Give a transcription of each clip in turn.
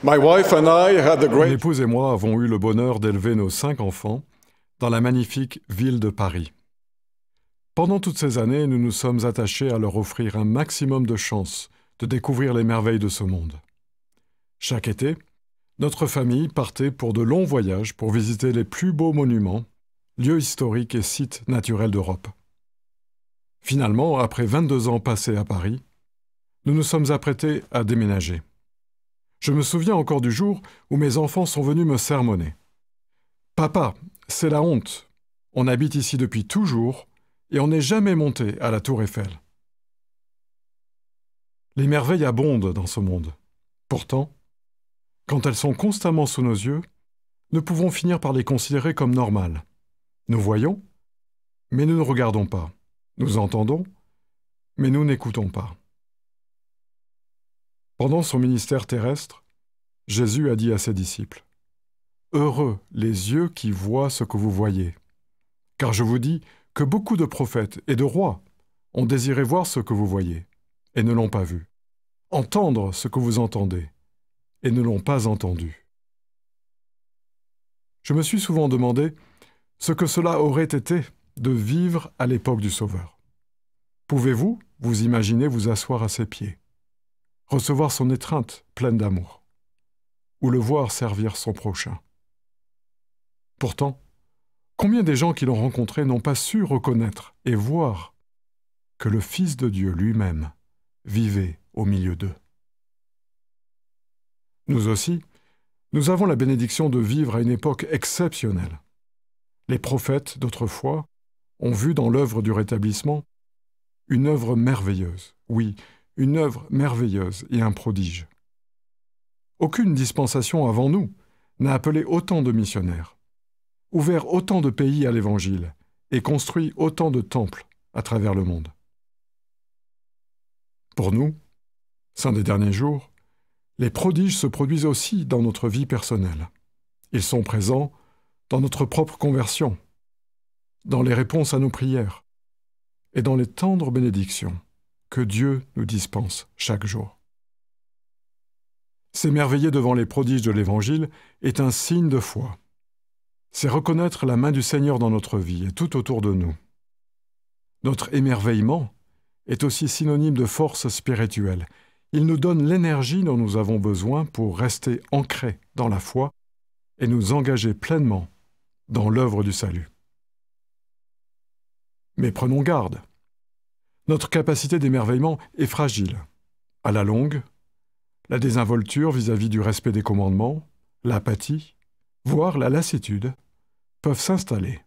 My wife and I had the Mon great épouse et moi avons eu le bonheur d'élever nos 5 enfants dans la magnifique ville de Paris. Pendant toutes ces années, nous nous sommes attachés à leur offrir un maximum de chances de découvrir les merveilles de ce monde. Chaque été, notre famille partait pour de longs voyages pour visiter les plus beaux monuments, lieux historiques et sites naturels d'Europe. Finalement, après 22 ans passés à Paris, nous nous sommes apprêtés à déménager. Je me souviens encore du jour où mes enfants sont venus me sermonner. « Papa, c'est la honte. On habite ici depuis toujours et on n'est jamais monté à la Tour Eiffel. » Les merveilles abondent dans ce monde. Pourtant, quand elles sont constamment sous nos yeux, nous pouvons finir par les considérer comme normales. Nous voyons, mais nous ne regardons pas. Nous entendons, mais nous n'écoutons pas. Pendant son ministère terrestre, Jésus a dit à ses disciples : « Heureux les yeux qui voient ce que vous voyez. Car je vous dis que beaucoup de prophètes et de rois ont désiré voir ce que vous voyez, et ne l'ont pas vu, entendre ce que vous entendez, et ne l'ont pas entendu. » Je me suis souvent demandé ce que cela aurait été de vivre à l'époque du Sauveur. Pouvez-vous vous imaginer vous asseoir à ses pieds, recevoir son étreinte pleine d'amour, ou le voir servir son prochain? Pourtant, combien des gens qui l'ont rencontré n'ont pas su reconnaître et voir que le Fils de Dieu lui-même vivait au milieu d'eux? Nous aussi, nous avons la bénédiction de vivre à une époque exceptionnelle. Les prophètes d'autrefois ont vu dans l'œuvre du rétablissement une œuvre merveilleuse, oui, une œuvre merveilleuse et un prodige. Aucune dispensation avant nous n'a appelé autant de missionnaires, ouvert autant de pays à l'Évangile et construit autant de temples à travers le monde. Pour nous, saints des derniers jours, les prodiges se produisent aussi dans notre vie personnelle. Ils sont présents dans notre propre conversion, dans les réponses à nos prières et dans les tendres bénédictions que Dieu nous dispense chaque jour. S'émerveiller devant les prodiges de l'Évangile est un signe de foi. C'est reconnaître la main du Seigneur dans notre vie et tout autour de nous. Notre émerveillement est aussi synonyme de force spirituelle. Il nous donne l'énergie dont nous avons besoin pour rester ancrés dans la foi et nous engager pleinement dans l'œuvre du salut. Mais prenons garde. Notre capacité d'émerveillement est fragile. À la longue, la désinvolture vis-à-vis du respect des commandements, l'apathie, voire la lassitude, peuvent s'installer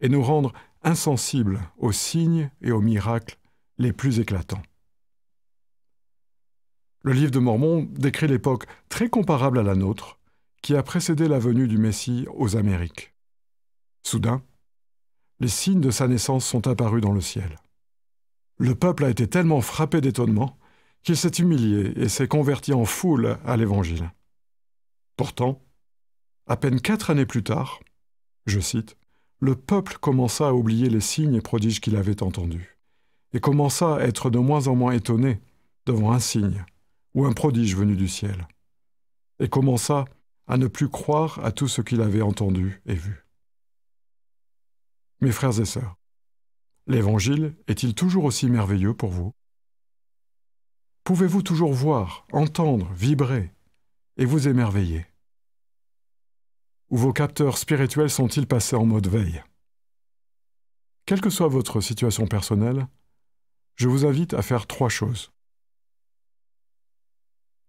et nous rendre insensibles aux signes et aux miracles les plus éclatants. Le livre de Mormon décrit l'époque très comparable à la nôtre qui a précédé la venue du Messie aux Amériques. Soudain, les signes de sa naissance sont apparus dans le ciel. Le peuple a été tellement frappé d'étonnement qu'il s'est humilié et s'est converti en foule à l'Évangile. Pourtant, à peine 4 années plus tard, je cite, « Le peuple commença à oublier les signes et prodiges qu'il avait entendus, et commença à être de moins en moins étonné devant un signe ou un prodige venu du ciel, et commença à ne plus croire à tout ce qu'il avait entendu et vu. » Mes frères et sœurs, l'Évangile est-il toujours aussi merveilleux pour vous? Pouvez-vous toujours voir, entendre, vibrer et vous émerveiller? Ou vos capteurs spirituels sont-ils passés en mode veille? Quelle que soit votre situation personnelle, je vous invite à faire 3 choses.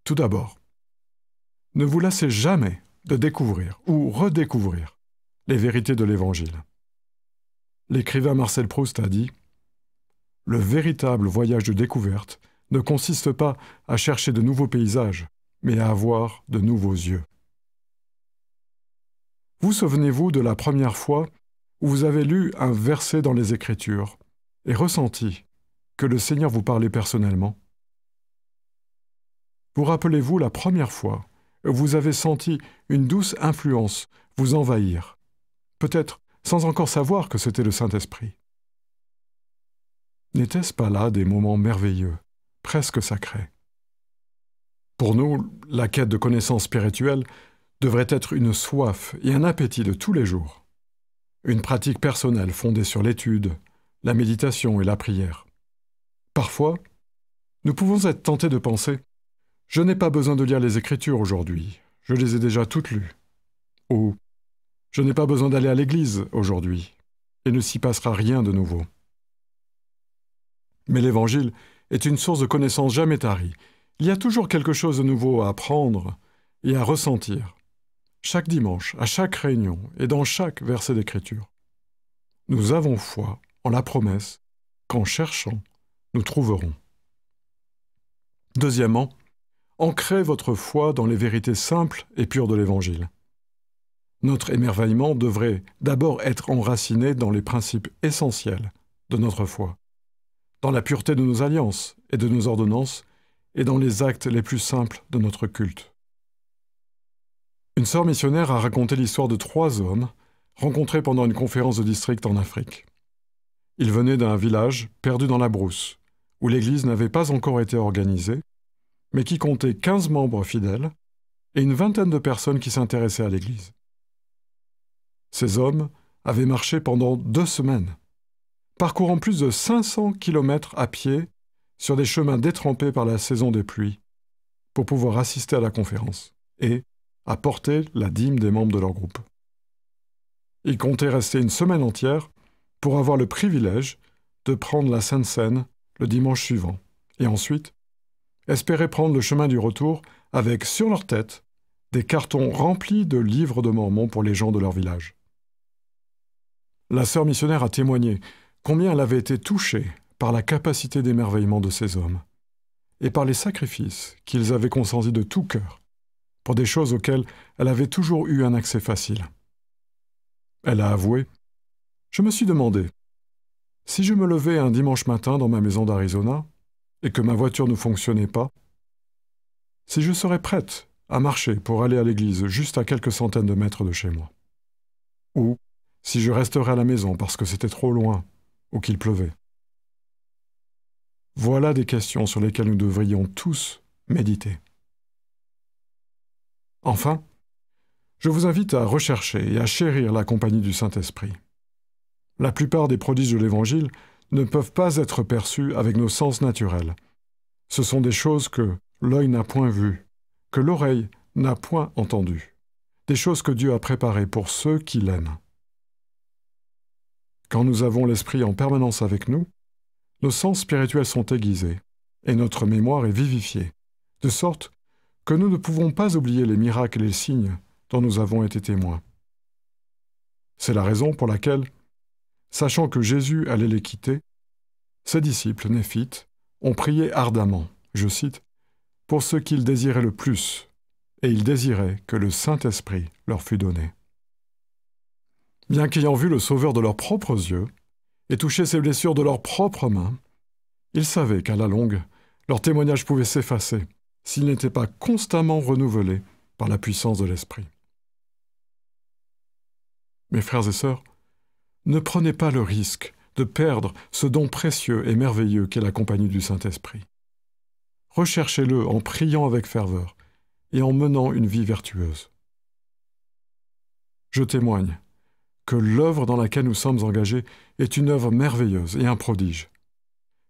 Tout d'abord, ne vous lassez jamais de découvrir ou redécouvrir les vérités de l'Évangile. L'écrivain Marcel Proust a dit « Le véritable voyage de découverte ne consiste pas à chercher de nouveaux paysages, mais à avoir de nouveaux yeux. » Vous souvenez-vous de la première fois où vous avez lu un verset dans les Écritures et ressenti que le Seigneur vous parlait personnellement? Vous rappelez-vous la première fois où vous avez senti une douce influence vous envahir, peut-être sans encore savoir que c'était le Saint-Esprit? N'était-ce pas là des moments merveilleux, presque sacrés? Pour nous, la quête de connaissances spirituelles devrait être une soif et un appétit de tous les jours. Une pratique personnelle fondée sur l'étude, la méditation et la prière. Parfois, nous pouvons être tentés de penser « Je n'ai pas besoin de lire les Écritures aujourd'hui, je les ai déjà toutes lues. » Ou « Je n'ai pas besoin d'aller à l'église aujourd'hui, et ne s'y passera rien de nouveau. » Mais l'Évangile est une source de connaissances jamais tarie. Il y a toujours quelque chose de nouveau à apprendre et à ressentir, chaque dimanche, à chaque réunion et dans chaque verset d'Écriture. Nous avons foi en la promesse qu'en cherchant, nous trouverons. Deuxièmement, ancrez votre foi dans les vérités simples et pures de l'Évangile. Notre émerveillement devrait d'abord être enraciné dans les principes essentiels de notre foi, dans la pureté de nos alliances et de nos ordonnances, et dans les actes les plus simples de notre culte. Une sœur missionnaire a raconté l'histoire de 3 hommes rencontrés pendant une conférence de district en Afrique. Ils venaient d'un village perdu dans la brousse, où l'église n'avait pas encore été organisée, mais qui comptait 15 membres fidèles et une vingtaine de personnes qui s'intéressaient à l'église. Ces hommes avaient marché pendant 2 semaines, parcourant plus de 500 kilomètres à pied sur des chemins détrempés par la saison des pluies, pour pouvoir assister à la conférence et apporter la dîme des membres de leur groupe. Ils comptaient rester une semaine entière pour avoir le privilège de prendre la Sainte Seine le dimanche suivant, et ensuite espérer prendre le chemin du retour avec sur leur tête des cartons remplis de livres de Mormon pour les gens de leur village. La sœur missionnaire a témoigné combien elle avait été touchée par la capacité d'émerveillement de ces hommes, et par les sacrifices qu'ils avaient consentis de tout cœur, pour des choses auxquelles elle avait toujours eu un accès facile. Elle a avoué « Je me suis demandé, si je me levais un dimanche matin dans ma maison d'Arizona, et que ma voiture ne fonctionnait pas, si je serais prête à marcher pour aller à l'église juste à quelques centaines de mètres de chez moi, ou si je resterais à la maison parce que c'était trop loin, ou qu'il pleuvait. » Voilà des questions sur lesquelles nous devrions tous méditer. Enfin, je vous invite à rechercher et à chérir la compagnie du Saint-Esprit. La plupart des prodiges de l'Évangile ne peuvent pas être perçus avec nos sens naturels. Ce sont des choses que l'œil n'a point vues, que l'oreille n'a point entendues, des choses que Dieu a préparées pour ceux qui l'aiment. Quand nous avons l'Esprit en permanence avec nous, nos sens spirituels sont aiguisés et notre mémoire est vivifiée, de sorte que nous ne pouvons pas oublier les miracles et les signes dont nous avons été témoins. C'est la raison pour laquelle, sachant que Jésus allait les quitter, ses disciples néphites ont prié ardemment, je cite, « pour ce qu'ils désiraient le plus, et ils désiraient que le Saint-Esprit leur fût donné. » Bien qu'ayant vu le Sauveur de leurs propres yeux, et touché ses blessures de leurs propres mains, ils savaient qu'à la longue, leur témoignage pouvait s'effacer s'il n'était pas constamment renouvelé par la puissance de l'Esprit. Mes frères et sœurs, ne prenez pas le risque de perdre ce don précieux et merveilleux qu'est la compagnie du Saint-Esprit. Recherchez-le en priant avec ferveur et en menant une vie vertueuse. Je témoigne que l'œuvre dans laquelle nous sommes engagés est une œuvre merveilleuse et un prodige.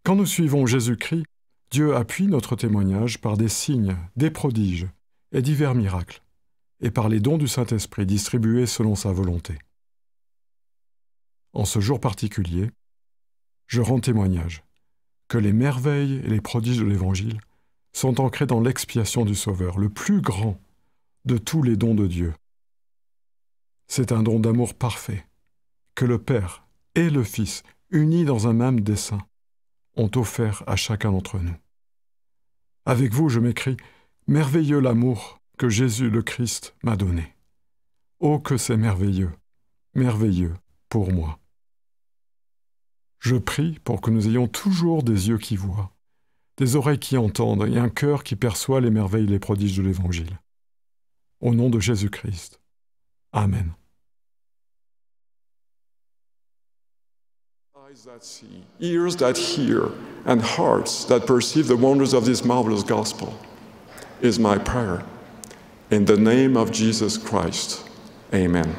Quand nous suivons Jésus-Christ, Dieu appuie notre témoignage par des signes, des prodiges et divers miracles, et par les dons du Saint-Esprit distribués selon sa volonté. En ce jour particulier, je rends témoignage que les merveilles et les prodiges de l'Évangile sont ancrés dans l'expiation du Sauveur, le plus grand de tous les dons de Dieu. C'est un don d'amour parfait que le Père et le Fils, unis dans un même dessein, ont offert à chacun d'entre nous. Avec vous, je m'écris, merveilleux l'amour que Jésus le Christ m'a donné. Oh, que c'est merveilleux, merveilleux pour moi. Je prie pour que nous ayons toujours des yeux qui voient, des oreilles qui entendent et un cœur qui perçoit les merveilles et les prodiges de l'Évangile. Au nom de Jésus-Christ. Amen. Eyes that see, ears that hear, and hearts that perceive the wonders of this marvelous gospel. is my prayer. In the name of Jesus Christ, amen.